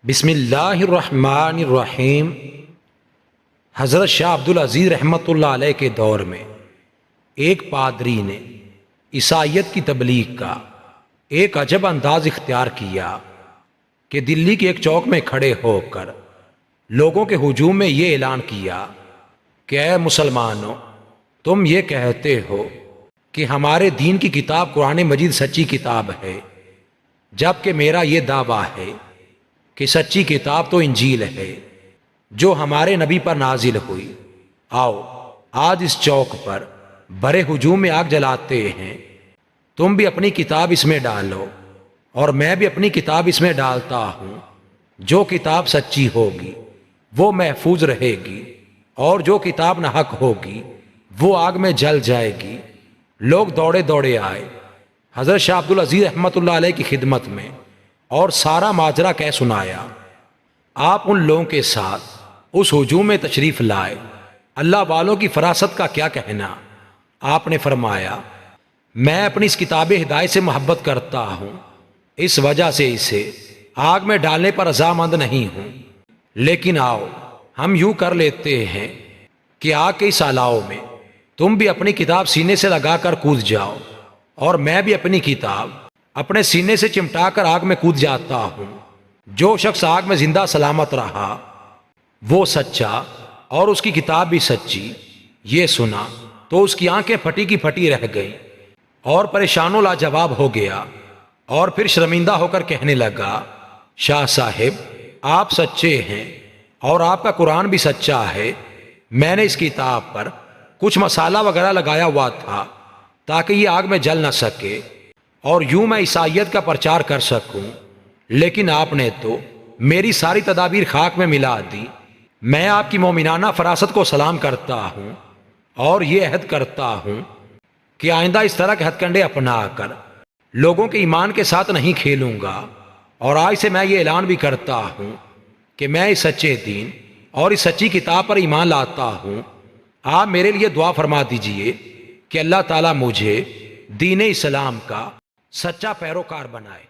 بسم اللہ الرحمن الرحیم۔ حضرت شاہ عبدالعزیز رحمۃ اللہ علیہ کے دور میں ایک پادری نے عیسائیت کی تبلیغ کا ایک عجب انداز اختیار کیا کہ دلی کے ایک چوک میں کھڑے ہو کر لوگوں کے ہجوم میں یہ اعلان کیا کہ اے مسلمانوں، تم یہ کہتے ہو کہ ہمارے دین کی کتاب قرآن مجید سچی کتاب ہے، جبکہ میرا یہ دعویٰ ہے کہ سچی کتاب تو انجیل ہے جو ہمارے نبی پر نازل ہوئی۔ آؤ آج اس چوک پر بڑے ہجوم میں آگ جلاتے ہیں، تم بھی اپنی کتاب اس میں ڈالو اور میں بھی اپنی کتاب اس میں ڈالتا ہوں۔ جو کتاب سچی ہوگی وہ محفوظ رہے گی اور جو کتاب ناحق ہوگی وہ آگ میں جل جائے گی۔ لوگ دوڑے دوڑے آئے حضرت شاہ عبدالعزیز رحمۃ اللہ علیہ کی خدمت میں اور سارا ماجرا کہہ سنایا۔ آپ ان لوگوں کے ساتھ اس ہجوم میں تشریف لائے۔ اللہ والوں کی فراست کا کیا کہنا۔ آپ نے فرمایا، میں اپنی اس کتاب ہدایت سے محبت کرتا ہوں، اس وجہ سے اسے آگ میں ڈالنے پر رضامند نہیں ہوں، لیکن آؤ ہم یوں کر لیتے ہیں کہ آگ کے اس الاؤ میں تم بھی اپنی کتاب سینے سے لگا کر کود جاؤ اور میں بھی اپنی کتاب اپنے سینے سے چمٹا کر آگ میں کود جاتا ہوں۔ جو شخص آگ میں زندہ سلامت رہا وہ سچا اور اس کی کتاب بھی سچی۔ یہ سنا تو اس کی آنکھیں پھٹی کی پھٹی رہ گئیں اور پریشان و لاجواب ہو گیا، اور پھر شرمندہ ہو کر کہنے لگا، شاہ صاحب آپ سچے ہیں اور آپ کا قرآن بھی سچا ہے۔ میں نے اس کتاب پر کچھ مسالہ وغیرہ لگایا ہوا تھا تاکہ یہ آگ میں جل نہ سکے اور یوں میں عیسائیت کا پرچار کر سکوں، لیکن آپ نے تو میری ساری تدابیر خاک میں ملا دی۔ میں آپ کی مومنانہ فراست کو سلام کرتا ہوں اور یہ عہد کرتا ہوں کہ آئندہ اس طرح کے ہتھ کنڈے اپنا کر لوگوں کے ایمان کے ساتھ نہیں کھیلوں گا، اور آج سے میں یہ اعلان بھی کرتا ہوں کہ میں اس سچے دین اور اس سچی کتاب پر ایمان لاتا ہوں۔ آپ میرے لیے دعا فرما دیجئے کہ اللہ تعالیٰ مجھے دین اسلام کا سچا پیروکار بنائے۔